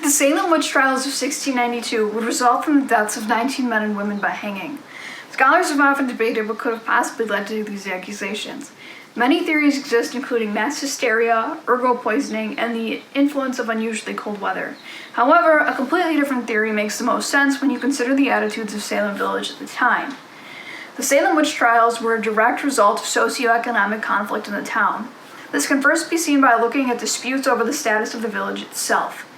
The Salem Witch Trials of 1692 would result from the deaths of 19 men and women by hanging. Scholars have often debated what could have possibly led to these accusations. Many theories exist, including mass hysteria, ergo poisoning, and the influence of unusually cold weather. However, a completely different theory makes the most sense when you consider the attitudes of Salem Village at the time. The Salem Witch Trials were a direct result of socioeconomic conflict in the town. This can first be seen by looking at disputes over the status of the village itself.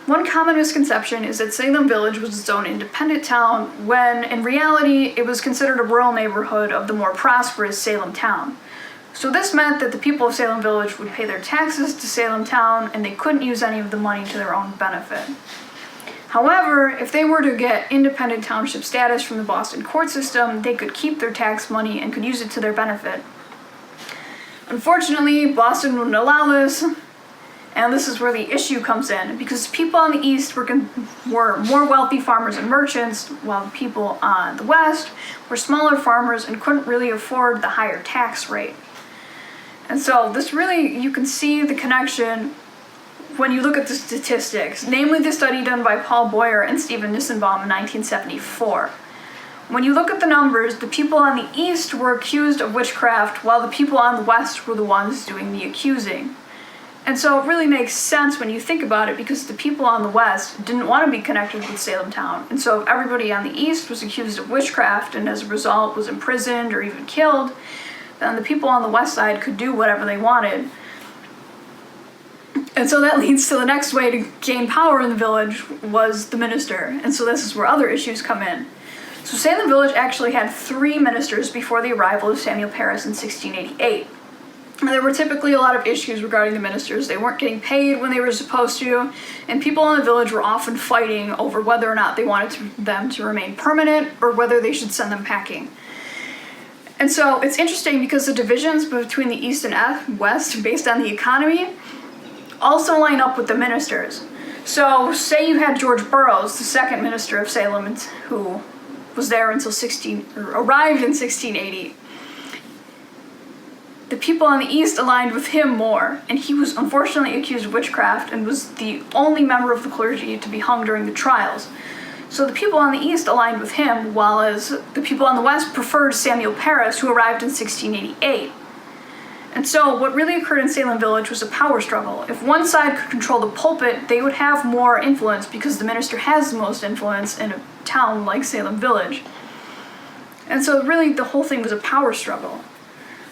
One common misconception is that Salem Village was its own independent town, when in reality it was considered a rural neighborhood of the more prosperous Salem town. So this meant that the people of Salem Village would pay their taxes to Salem town, and they couldn't use any of the money to their own benefit. However, if they were to get independent township status from the Boston court system, they could keep their tax money and could use it to their benefit. Unfortunately, Boston wouldn't allow this, and this is where the issue comes in, because people on the east were more wealthy farmers and merchants, while the people on the west were smaller farmers and couldn't really afford the higher tax rate. And so this really, you can see the connection when you look at the statistics, namely the study done by Paul Boyer and Stephen Nissenbaum in 1974. When you look at the numbers, the people on the east were accused of witchcraft, while the people on the west were the ones doing the accusing. And so it really makes sense when you think about it, because the people on the west didn't want to be connected with Salem town. And so if everybody on the east was accused of witchcraft and as a result was imprisoned or even killed, then the people on the west side could do whatever they wanted. And so that leads to the next way to gain power in the village was the minister. And so this is where other issues come in. So Salem Village actually had 3 ministers before the arrival of Samuel Parris in 1688. And there were typically a lot of issues regarding the ministers. They weren't getting paid when they were supposed to, and people in the village were often fighting over whether or not they wanted them to remain permanent or whether they should send them packing. And so it's interesting because the divisions between the East and West, based on the economy, also line up with the ministers. So say you had George Burroughs, the second minister of Salem, who was there until arrived in 1680. The people on the east aligned with him more, and he was unfortunately accused of witchcraft and was the only member of the clergy to be hung during the trials. So the people on the east aligned with him, while as the people on the west preferred Samuel Parris, who arrived in 1688. And so what really occurred in Salem Village was a power struggle. If one side could control the pulpit, they would have more influence because the minister has the most influence in a town like Salem Village. And so really the whole thing was a power struggle.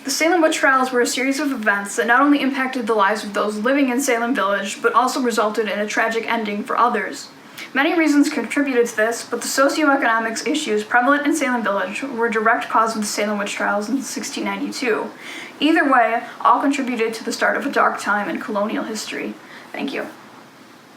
The Salem Witch Trials were a series of events that not only impacted the lives of those living in Salem Village, but also resulted in a tragic ending for others. Many reasons contributed to this, but the socioeconomics issues prevalent in Salem Village were a direct cause of the Salem Witch Trials in 1692. Either way, all contributed to the start of a dark time in colonial history. Thank you.